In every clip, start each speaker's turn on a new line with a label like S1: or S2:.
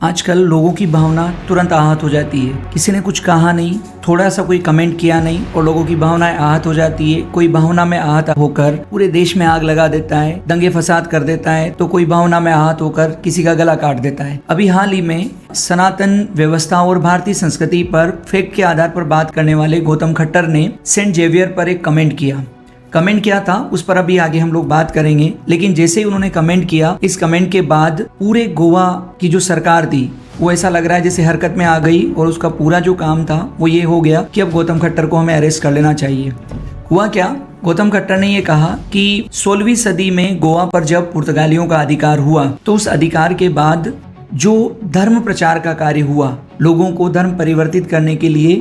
S1: आजकल लोगों की भावना तुरंत आहत हो जाती है। किसी ने कुछ कहा नहीं, थोड़ा सा कोई कमेंट किया नहीं और लोगों की भावनाएं आहत हो जाती है। कोई भावना में आहत होकर पूरे देश में आग लगा देता है, दंगे फसाद कर देता है, तो कोई भावना में आहत होकर किसी का गला काट देता है। अभी हाल ही में सनातन व्यवस्था और भारतीय संस्कृति पर फैक्ट के आधार पर बात करने वाले गौतम खट्टर ने सेंट जेवियर पर एक कमेंट किया था, उस पर अभी आगे हम लोग बात करेंगे। लेकिन जैसे ही उन्होंने कमेंट किया, इस कमेंट के बाद पूरे गोवा की जो सरकार थी वो ऐसा लग रहा है जैसे हरकत में आ गई और उसका पूरा जो काम था वो ये हो गया कि अब गौतम खट्टर को हमें अरेस्ट कर लेना चाहिए। हुआ क्या, गौतम खट्टर ने ये कहा कि 16वीं सदी में गोवा पर जब पुर्तगालियों का अधिकार हुआ तो उस अधिकार के बाद जो धर्म प्रचार का कार्य हुआ, लोगों को धर्म परिवर्तित करने के लिए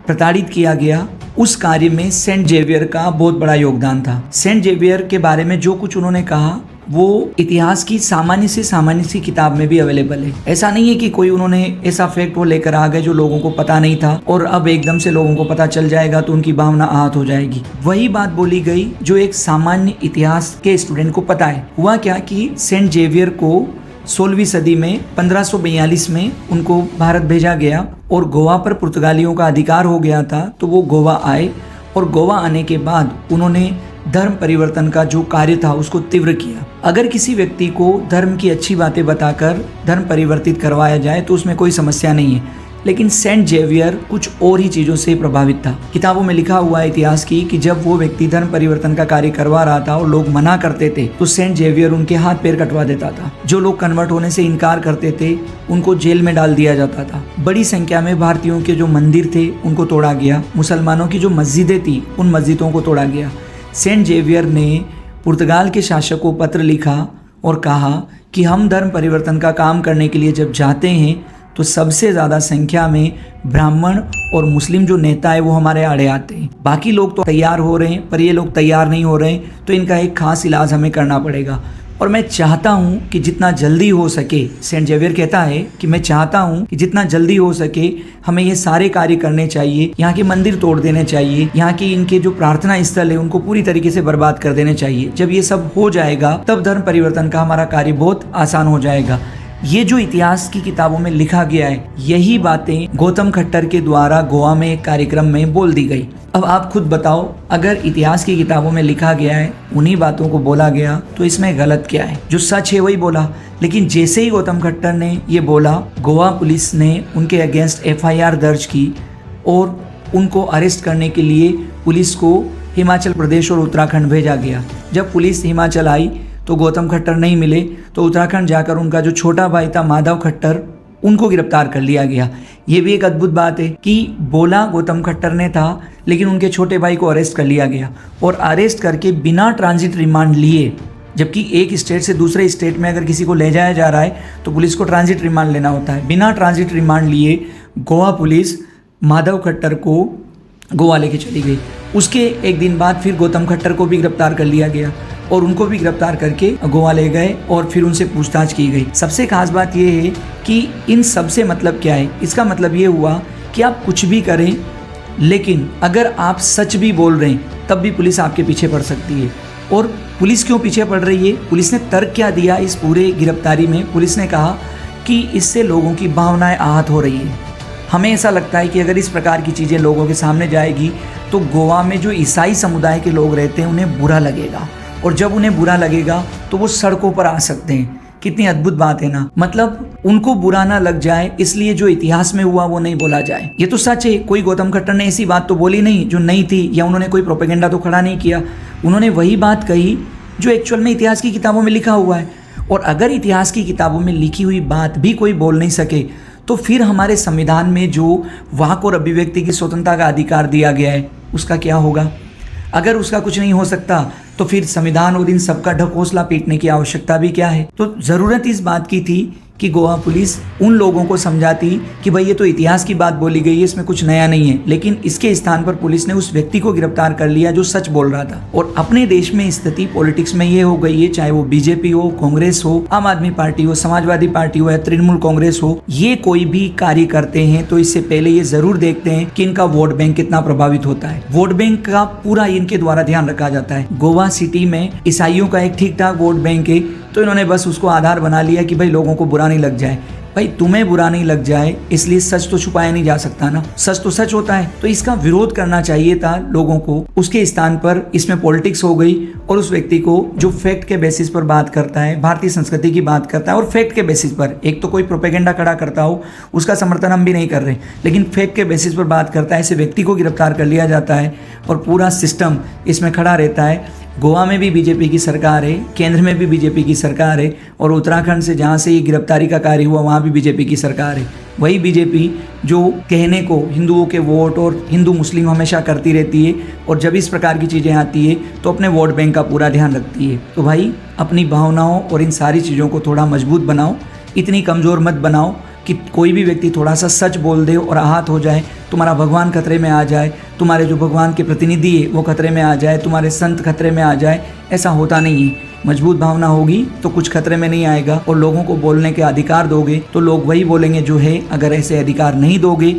S1: प्रताड़ित किया गया, उस कार्य में सेंट जेवियर का बहुत बड़ा योगदान था। सेंट जेवियर के बारे में जो कुछ उन्होंने कहा वो इतिहास की सामान्य सी किताब में भी अवेलेबल है। ऐसा नहीं है कि कोई उन्होंने ऐसा फैक्ट वो लेकर आ गए जो लोगों को पता नहीं था और अब एकदम से लोगों को पता चल जाएगा तो उनकी भावना आहत हो जाएगी। वही बात बोली गई जो एक सामान्य इतिहास के स्टूडेंट को पता है। हुआ क्या कि सेंट जेवियर को 16वीं सदी में 1542 में उनको भारत भेजा गया और गोवा पर पुर्तगालियों का अधिकार हो गया था, तो वो गोवा आए और गोवा आने के बाद उन्होंने धर्म परिवर्तन का जो कार्य था उसको तीव्र किया। अगर किसी व्यक्ति को धर्म की अच्छी बातें बताकर धर्म परिवर्तित करवाया जाए तो उसमें कोई समस्या नहीं है, लेकिन सेंट जेवियर कुछ और ही चीजों से प्रभावित था। किताबों में लिखा हुआ है इतिहास की कि जब वो व्यक्ति धर्म परिवर्तन का कार्य करवा रहा था और लोग मना करते थे तो सेंट जेवियर उनके हाथ पैर कटवा देता था। जो लोग कन्वर्ट होने से इनकार करते थे उनको जेल में डाल दिया जाता था। बड़ी संख्या में भारतीयों के जो मंदिर थे उनको तोड़ा गया, मुसलमानों की जो मस्जिदें थी उन मस्जिदों को तोड़ा गया। सेंट जेवियर ने पुर्तगाल के शासक को पत्र लिखा और कहा कि हम धर्म परिवर्तन का काम करने के लिए जब जाते हैं तो सबसे ज़्यादा संख्या में ब्राह्मण और मुस्लिम जो नेता है वो हमारे आड़े आते हैं। बाकी लोग तो तैयार हो रहे हैं पर ये लोग तैयार नहीं हो रहे हैं, तो इनका एक खास इलाज हमें करना पड़ेगा। और मैं चाहता हूँ कि जितना जल्दी हो सके, सेंट जेवियर कहता है कि मैं चाहता हूँ कि जितना जल्दी हो सके हमें ये सारे कार्य करने चाहिए। यहाँ के मंदिर तोड़ देने चाहिए, यहाँ की इनके जो प्रार्थना स्थल है उनको पूरी तरीके से बर्बाद कर देने चाहिए। जब ये सब हो जाएगा तब धर्म परिवर्तन का हमारा कार्य बहुत आसान हो जाएगा। ये जो इतिहास की किताबों में लिखा गया है यही बातें गौतम खट्टर के द्वारा गोवा में एक कार्यक्रम में बोल दी गई। अब आप खुद बताओ, अगर इतिहास की किताबों में लिखा गया है, उन्हीं बातों को बोला गया, तो इसमें गलत क्या है? जो सच है वही बोला। लेकिन जैसे ही गौतम खट्टर ने ये बोला, गोवा पुलिस ने उनके अगेंस्ट FIR दर्ज की और उनको अरेस्ट करने के लिए पुलिस को हिमाचल प्रदेश और उत्तराखंड भेजा गया। जब पुलिस हिमाचल आई तो गौतम खट्टर नहीं मिले, तो उत्तराखंड जाकर उनका जो छोटा भाई था माधव खट्टर, उनको गिरफ्तार कर लिया गया। ये भी एक अद्भुत बात है कि बोला गौतम खट्टर ने था लेकिन उनके छोटे भाई को अरेस्ट कर लिया गया और अरेस्ट करके बिना ट्रांजिट रिमांड लिए, जबकि एक स्टेट से दूसरे स्टेट में अगर किसी को ले जाया जा रहा है तो पुलिस को ट्रांजिट रिमांड लेना होता है। बिना ट्रांजिट रिमांड लिए गोवा पुलिस माधव खट्टर को गोवा लेके चली गई। उसके एक दिन बाद फिर गौतम खट्टर को भी गिरफ्तार कर लिया गया और उनको भी गिरफ्तार करके गोवा ले गए और फिर उनसे पूछताछ की गई। सबसे खास बात यह है कि इन सब से मतलब क्या है? इसका मतलब ये हुआ कि आप कुछ भी करें, लेकिन अगर आप सच भी बोल रहे हैं तब भी पुलिस आपके पीछे पड़ सकती है। और पुलिस क्यों पीछे पड़ रही है? पुलिस ने तर्क क्या दिया इस पूरे गिरफ्तारी में? पुलिस ने कहा कि इससे लोगों की भावनाएं आहत हो रही है। हमें ऐसा लगता है कि अगर इस प्रकार की चीज़ें लोगों के सामने जाएगी तो गोवा में जो ईसाई समुदाय के लोग रहते हैं उन्हें बुरा लगेगा, और जब उन्हें बुरा लगेगा तो वो सड़कों पर आ सकते हैं। कितनी अद्भुत बात है ना। मतलब उनको बुरा ना लग जाए इसलिए जो इतिहास में हुआ वो नहीं बोला जाए। ये तो सच है, कोई गौतम खट्टर ने ऐसी बात तो बोली नहीं जो नहीं थी, या उन्होंने कोई प्रोपेगेंडा तो खड़ा नहीं किया। उन्होंने वही बात कही जो एक्चुअल में इतिहास की किताबों में लिखा हुआ है। और अगर इतिहास की किताबों में लिखी हुई बात भी कोई बोल नहीं सके तो फिर हमारे संविधान में जो वाक और अभिव्यक्ति की स्वतंत्रता का अधिकार दिया गया है उसका क्या होगा? अगर उसका कुछ नहीं हो सकता तो फिर संविधान और इन सबका ढकोसला पीटने की आवश्यकता भी क्या है? तो जरूरत इस बात की थी कि गोवा पुलिस उन लोगों को समझाती कि भाई ये तो इतिहास की बात बोली गई है, इसमें कुछ नया नहीं है। लेकिन इसके स्थान पर पुलिस ने उस व्यक्ति को गिरफ्तार कर लिया जो सच बोल रहा था। और अपने देश में स्थिति पॉलिटिक्स में ये हो गई है, चाहे वो बीजेपी हो, कांग्रेस हो, आम आदमी पार्टी हो, समाजवादी पार्टी हो या तृणमूल कांग्रेस हो, ये कोई भी कार्य करते हैं तो इससे पहले ये जरूर देखते हैं कि इनका वोट बैंक कितना प्रभावित होता है। वोट बैंक का पूरा इनके द्वारा ध्यान रखा जाता है। गोवा सिटी में ईसाइयों का एक ठीक ठाक वोट बैंक है, तो इन्होंने बस उसको आधार बना लिया कि भाई लोगों को बुरा नहीं लग जाए। भाई तुम्हें बुरा नहीं लग जाए इसलिए सच तो छुपाया नहीं जा सकता ना, सच तो सच होता है। तो इसका विरोध करना चाहिए था लोगों को, उसके स्थान पर इसमें पॉलिटिक्स हो गई और उस व्यक्ति को जो फैक्ट के बेसिस पर बात करता है, भारतीय संस्कृति की बात करता है और फैक्ट के बेसिस पर, एक तो कोई प्रोपेगेंडा खड़ा करता हो उसका समर्थन हम भी नहीं कर रहे, लेकिन फैक्ट के बेसिस पर बात करता है, ऐसे व्यक्ति को गिरफ्तार कर लिया जाता है और पूरा सिस्टम इसमें खड़ा रहता है। गोवा में भी बीजेपी की सरकार है, केंद्र में भी बीजेपी की सरकार है और उत्तराखंड से जहाँ से ये गिरफ्तारी का कार्य हुआ वहाँ भी बीजेपी की सरकार है। वही बीजेपी जो कहने को हिंदुओं के वोट और हिंदू मुस्लिम हमेशा करती रहती है और जब इस प्रकार की चीज़ें आती है तो अपने वोट बैंक का पूरा ध्यान रखती है। तो भाई अपनी भावनाओं और इन सारी चीज़ों को थोड़ा मजबूत बनाओ, इतनी कमज़ोर मत बनाओ कि कोई भी व्यक्ति थोड़ा सा सच बोल दे और आहत हो जाए, तुम्हारा भगवान खतरे में आ जाए, तुम्हारे जो भगवान के प्रतिनिधि है वो खतरे में आ जाए, तुम्हारे संत खतरे में आ जाए। ऐसा होता नहीं है। मजबूत भावना होगी तो कुछ खतरे में नहीं आएगा और लोगों को बोलने के अधिकार दोगे तो लोग वही बोलेंगे जो है। अगर ऐसे अधिकार नहीं दोगे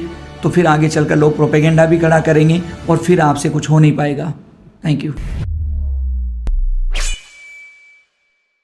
S1: तो फिर आगे चलकर लोग प्रोपेगेंडा भी खड़ा करेंगे और फिर आपसे कुछ हो नहीं पाएगा। Thank you.